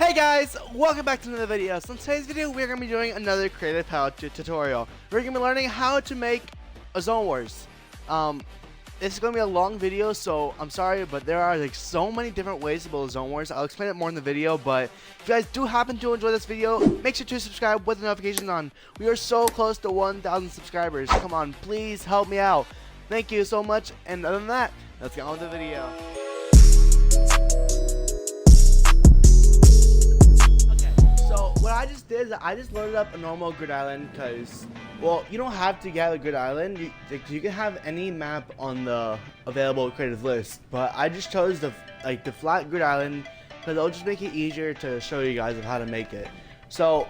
Hey guys, welcome back to another video. So in today's video, we're going to be doing another creative tutorial. We're going to be learning how to make a Zone Wars. This is going to be a long video, so I'm sorry, but there are like so many different ways to build a Zone Wars. I'll explain it more in the video, but if you guys do happen to enjoy this video, make sure to subscribe with the notifications on. We are so close to 1,000 subscribers. Come on, please help me out. Thank you so much, and other than that, let's get on with the video. What I just did is I just loaded up a normal grid island because, well, you don't have to have a grid island. You can have any map on the available creative list, but I just chose the flat grid island because it'll just make it easier to show you guys of how to make it. So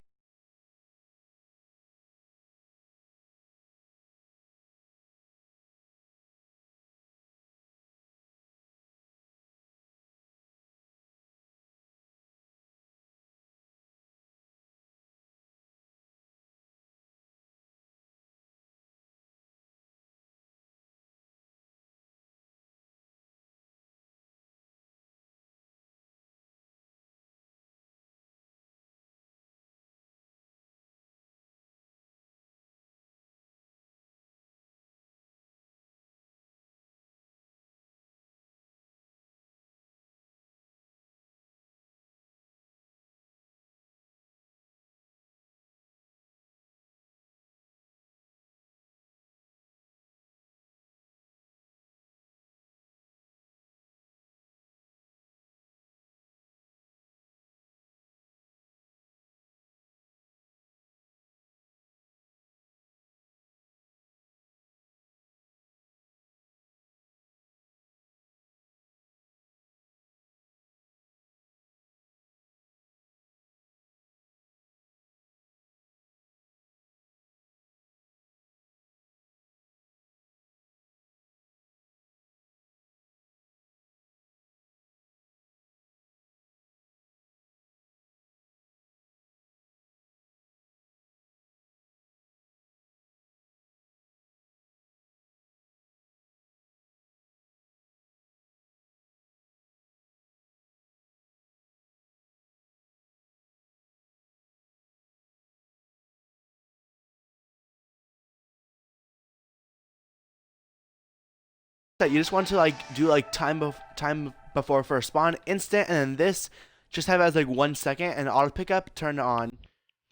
that you just want to do time before first spawn instant, and then this just have it as 1 second and auto pickup turn on,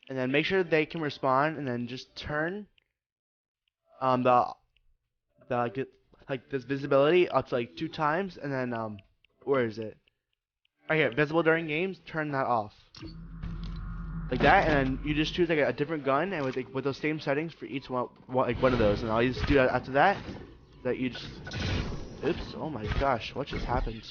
and then make sure they can respond, and then just turn this visibility up to 2 times, and then where is it? Right here, visible during games, turn that off like that, and then you just choose a different gun, and with those same settings for each one of those, and I'll just do that after that. That you just, oops, oh my gosh, what just happened?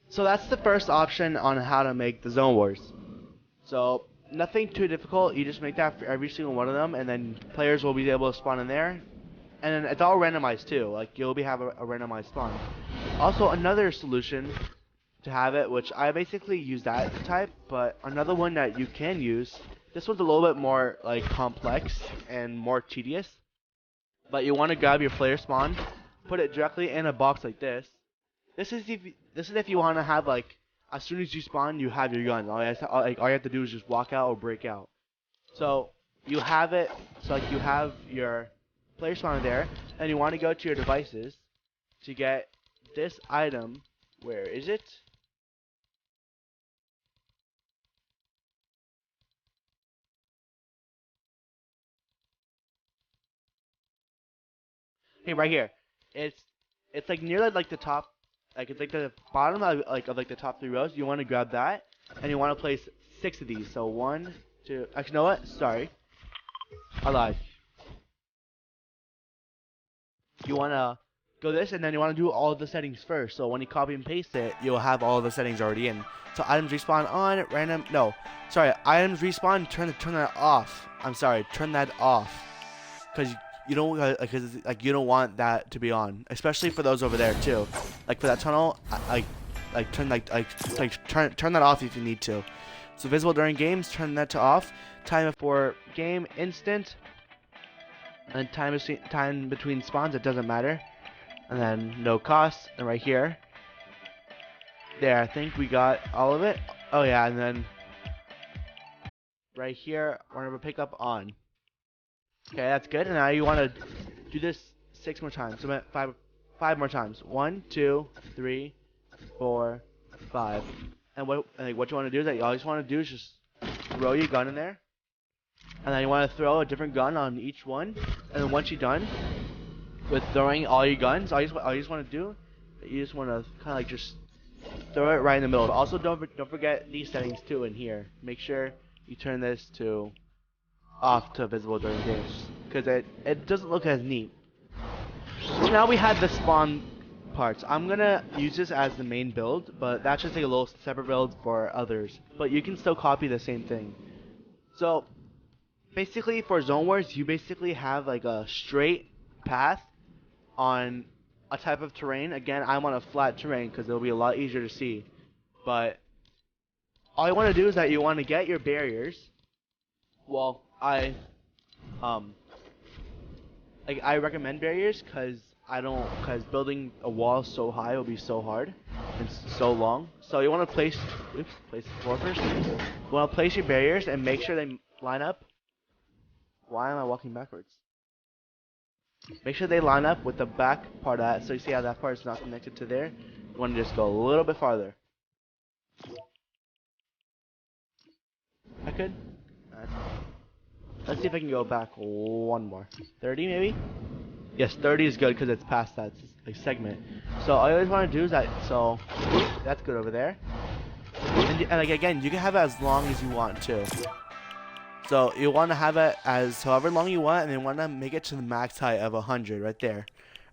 So that's the first option on how to make the Zone Wars. So nothing too difficult, you just make that for every single one of them, and then players will be able to spawn in there, and then it's all randomized too, you'll have a randomized spawn. Also, another solution to have it, which I basically use that type, but another one that you can use, this one's a little bit more complex and more tedious, but you want to grab your player spawn, put it directly in a box like this. This is if you want to have as soon as you spawn, you have your gun. All you have to do is just walk out or break out. So you have it. So you have your player spawner there, and you want to go to your devices to get this item. Where is it? Hey, right here. It's near the top. It's the bottom of the top 3 rows. You want to grab that, and you want to place 6 of these. So 1, 2. Actually, you know what? Sorry, I lied. You want to go this, and then you want to do all of the settings first. So when you copy and paste it, you'll have all of the settings already in. So items respawn on, random. No, sorry. Items respawn. Turn that off. I'm sorry. Turn that off, because you don't want that to be on, especially for those over there too. Like for that tunnel, turn turn that off if you need to. So visible during games, turn that to off. Time for game instant, and time between spawns, it doesn't matter. And then no cost, and right here. There, I think we got all of it. Oh yeah, and then right here, we're gonna pick up on. Okay, that's good. And now you want to do this 6 more times. So five more times. 1, 2, 3, 4, 5. And what you want to do is that all you want to do is just throw your gun in there, and then you want to throw a different gun on each one. And then once you're done with throwing all your guns, all you just want to do, you just want to kind of like just throw it right in the middle. But also don't forget these settings too in here. Make sure you turn this to off to visible during games, because it doesn't look as neat. So now we have the spawn parts. I'm gonna use this as the main build, but that's just like a little separate build for others. But you can still copy the same thing. So basically for Zone Wars, you basically have like a straight path on a type of terrain. Again, I'm on a flat terrain because it'll be a lot easier to see. But all you want to do is that you want to get your barriers. Well, I recommend barriers because building a wall so high will be so hard and so long. So you want to place the floor first. You want to place your barriers and make sure they line up. Why am I walking backwards? Make sure they line up with the back part of that. So you see how that part is not connected to there. You want to just go a little bit farther. I could. Let's see if I can go back one more. 30 maybe? Yes, 30 is good because it's past that like segment. So all you always want to do is that. So that's good over there. And like again, you can have it as long as you want to. So you want to have it as however long you want, and then you want to make it to the max height of 100 right there.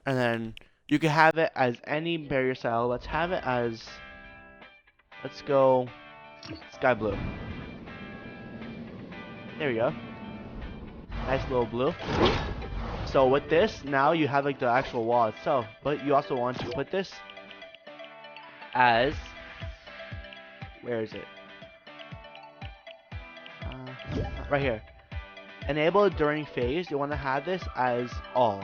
And then you can have it as any barrier style. Let's have it as, let's go sky blue. There we go. Nice little blue. So with this, now you have like the actual wall itself, but you also want to put this as, where is it? Right here. Enable during phase, you want to have this as all.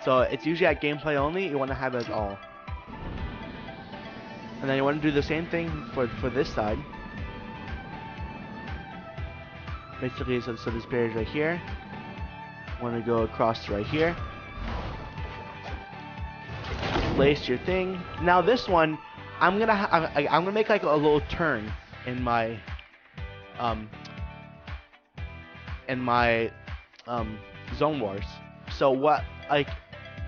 So it's usually at gameplay only, you want to have it as all. And then you want to do the same thing for this side. Basically, so this barrier is right here. Want to go across to right here. Place your thing. Now this one, I'm gonna make like a little turn in my Zone Wars. So what, like,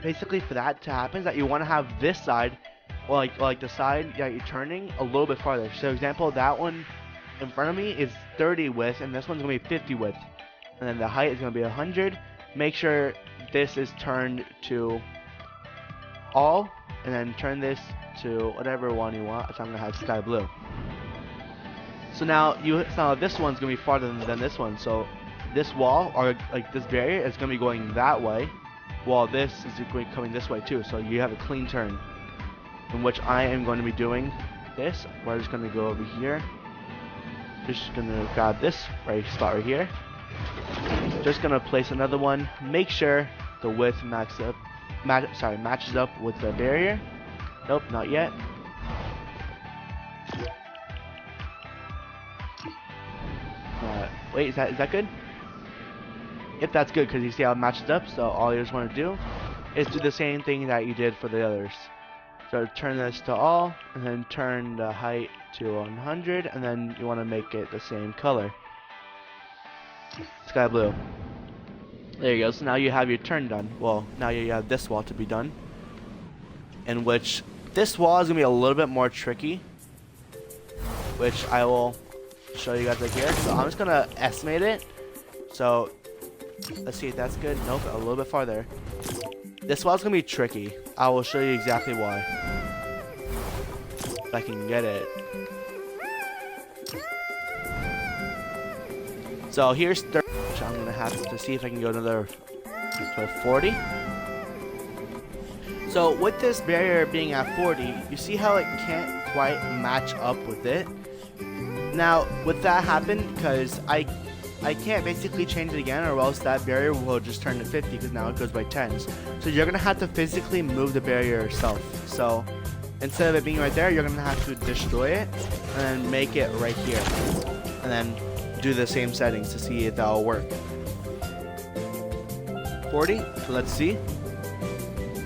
basically for that to happen is that you want to have this side, or like the side that you're turning a little bit farther. So example, that one in front of me is 30 width, and this one's gonna be 50 width, and then the height is gonna be 100. Make sure this is turned to all, and then turn this to whatever one you want. So I'm gonna have sky blue. So now this one's gonna be farther than this one. So this wall, or like this barrier, is gonna be going that way, while this is coming this way too. So you have a clean turn, in which I am going to be doing this. We're just gonna go over here. Just gonna grab this spot right here. Just gonna place another one. Make sure the width matches up with the barrier. Nope, not yet. Wait, is that good? If that's good, because you see how it matches up. So all you just want to do is do the same thing that you did for the others. So turn this to all, and then turn the height to 100, and then you want to make it the same color. Sky blue. There you go. So now you have your turn done. Well, now you have this wall to be done. In which this wall is going to be a little bit more tricky, which I will show you guys right here. So I'm just going to estimate it. So let's see if that's good. Nope, a little bit farther. This wall is going to be tricky. I will show you exactly why. If I can get it. So here's 30. I'm going to have to see if I can go another to 40. So with this barrier being at 40, you see how it can't quite match up with it? Now, with that happened, because I can't basically change it again, or else that barrier will just turn to 50, because now it goes by tens. So you're going to have to physically move the barrier yourself. So instead of it being right there, you're going to have to destroy it, and then make it right here. And then do the same settings to see if that will work. 40, so let's see.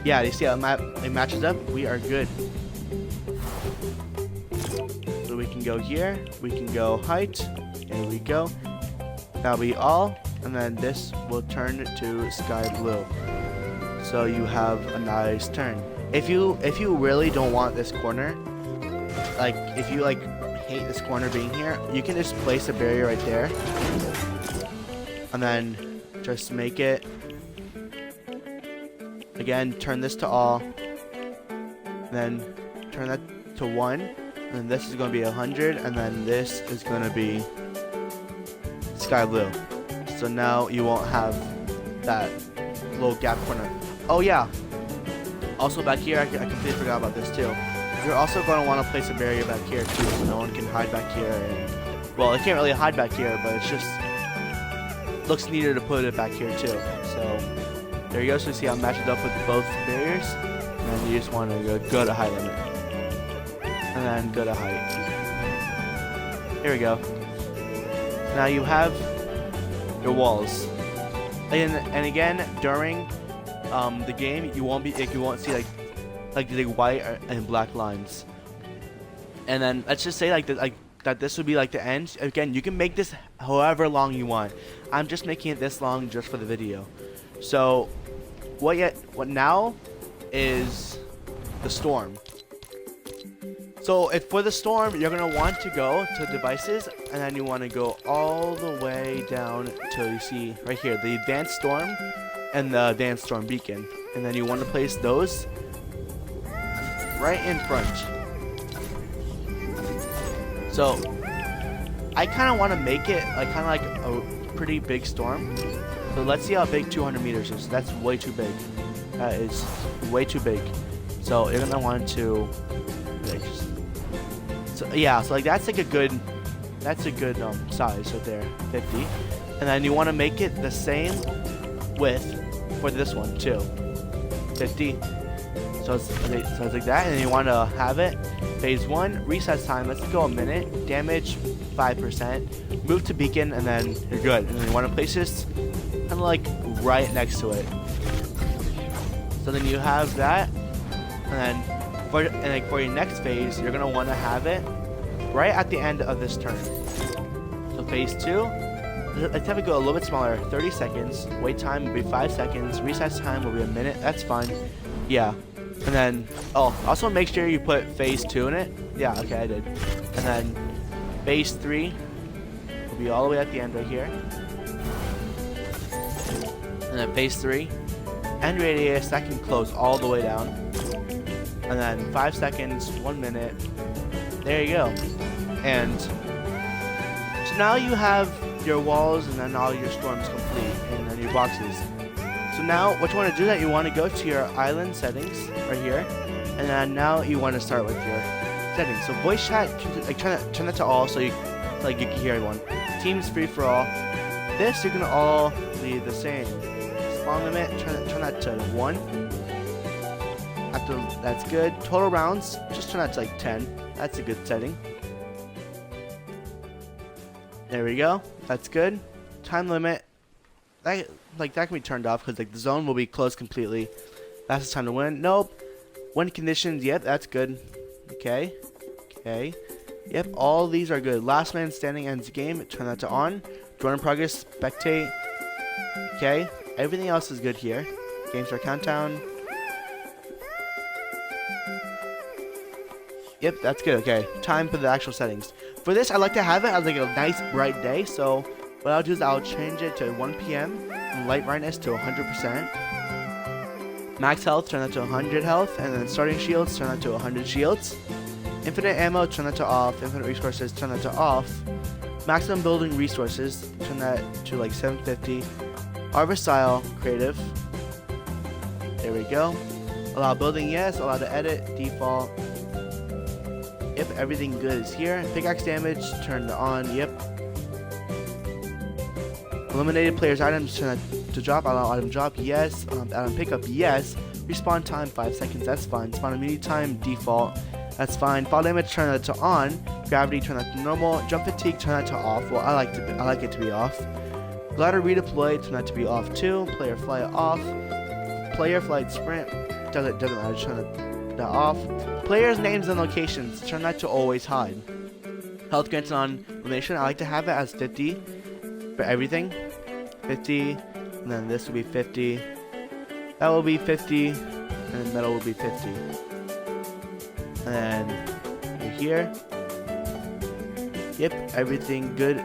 Yeah, you see how it matches up? We are good. So we can go here, we can go height, here we go. That'll be all, and then this will turn to sky blue. So you have a nice turn. If you really don't want this corner, like if you like hate this corner being here, you can just place a barrier right there, and then just make it. Again, turn this to all, then turn that to 1, and then this is going to be 100, and then this is going to be sky blue. So now you won't have that little gap corner. Oh yeah, also back here, I completely forgot about this too. You're also going to want to place a barrier back here too, so no one can hide back here. And, well, it can't really hide back here, but it's just looks neater to put it back here too. So there you go. So you see how it matches up with both barriers, and then you just want to go to height limit, and then go to height. Here we go. Now you have your walls, and again during the game you won't see like the white and black lines. And then let's just say that this would be like the end. Again, you can make this however long you want. I'm just making it this long just for the video. So what now is the storm. So if for the storm, you're going to want to go to devices, and then you want to go all the way down till you see right here the advanced storm and the advanced storm beacon, and then you want to place those right in front. So I kind of want to make it like a pretty big storm. So let's see how big 200 meters is. That's way too big. That is way too big. So you're gonna want to. So yeah, so like that's a good size right there, 50. And then you want to make it the same width for this one too, 50. So it's like that, and then you want to have it. Phase 1, reset time, let's go a minute. Damage 5%. Move to beacon, and then you're good. And then you want to place this kind of like right next to it. So then you have that, and then for your next phase, you're gonna want to have it right at the end of this turn. So phase 2, let's have it go a little bit smaller. 30 seconds. Wait time will be 5 seconds. Reset time will be a minute. That's fine. Yeah. And then, oh, also make sure you put phase 2 in it. Yeah, okay, I did. And then phase 3 will be all the way at the end right here. And then phase 3, end radius, that can close all the way down. And then 5 seconds, 1 minute. There you go. And so now you have your walls and then all your storms complete, and then your boxes. So now what you want to do is that you want to go to your island settings right here, and then now you want to start with your settings. So voice chat, like turn that to all so you can hear everyone. Teams free for all. This you're gonna all be the same. Spawn limit, turn that to 1. After that's good. Total rounds, just turn that to like 10. That's a good setting. There we go. That's good. Time limit. That can be turned off because the zone will be closed completely. That's the time to win. Nope. Win conditions. Yep, that's good. Okay. Okay. Yep, all these are good. Last man standing ends game. Turn that to on. Join in progress. Spectate. Okay. Everything else is good here. Game start countdown. Yep, that's good. Okay. Time for the actual settings. For this, I like to have it as like a nice bright day. So what I'll do is I'll change it to 1 p.m. and light brightness to 100%. Max health, turn that to 100 health, and then starting shields, turn that to 100 shields. Infinite ammo, turn that to off. Infinite resources, turn that to off. Maximum building resources, turn that to like 750. Harvest style, creative. There we go. Allow building, yes. Allow to edit, default. Yep, everything good is here. Pickaxe damage, turned on, yep. Eliminated player's items, turn that to drop. Allow item drop, yes. Item pickup, yes. Respawn time, 5 seconds, that's fine. Spawn immunity time, default, that's fine. Fall damage, turn that to on. Gravity, turn that to normal. Jump fatigue, turn that to off. Well, I like it to be off. Glider redeploy, turn that to be off too. Player flight off. Player flight sprint, doesn't matter, just turn that off. Players' names and locations, turn that to always hide. Health granted on elimination, I like to have it as 50 for everything. 50, and then this will be 50. That will be 50, and then metal will be 50. And then right here. Yep, everything good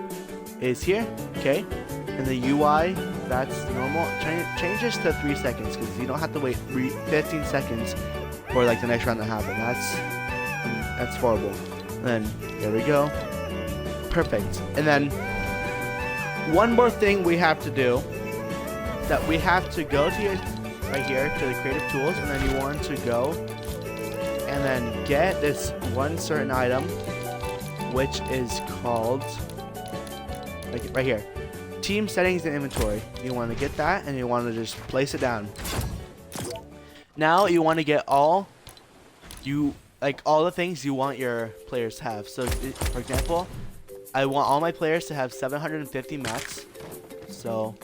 is here. Okay. And the UI, that's normal. Change this to 3 seconds because you don't have to wait 15 seconds for like the next round to happen. That's horrible. And then there we go. Perfect. And then one more thing we have to do, that we have to go to right here to the creative tools, and then you want to go and then get this one certain item, which is called like right here, team settings and inventory. You want to get that, and you want to just place it down. Now you want to get all the things you want your players to have. So for example, I want all my players to have 750 max. So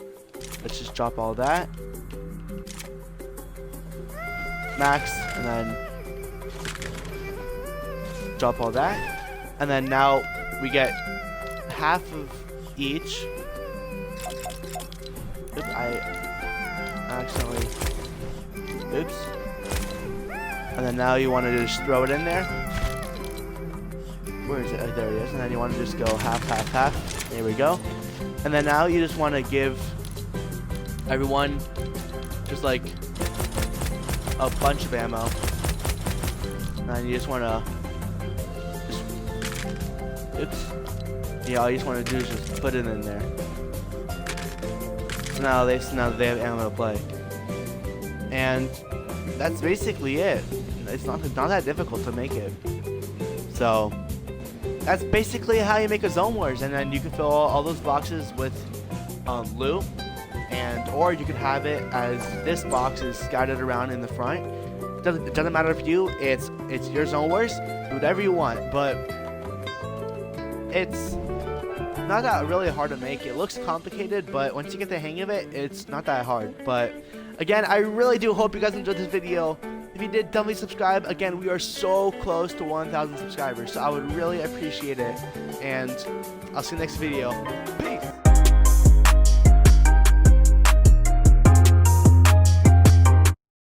let's just drop all that. Max, and then drop all that. And then now we get half of each. Oops, I accidentally. Oops. And then now you want to just throw it in there. Where is it? Oh, there it is. And then you want to just go half, half, half. There we go. And then now you just want to give everyone just like a bunch of ammo. And you just want to oops. Yeah, all you just want to do is just put it in there. So now they have ammo to play. And that's basically it. It's not that difficult to make it. So that's basically how you make a Zone Wars, and then you can fill all those boxes with loot, or you could have it as this box is scattered around in the front. It doesn't matter for you. It's your Zone Wars. Do whatever you want, but it's not that really hard to make. It looks complicated, but once you get the hang of it, it's not that hard. But again, I really do hope you guys enjoyed this video. If you did, definitely subscribe. Again, we are so close to 1,000 subscribers, so I would really appreciate it. And I'll see you next video. Peace!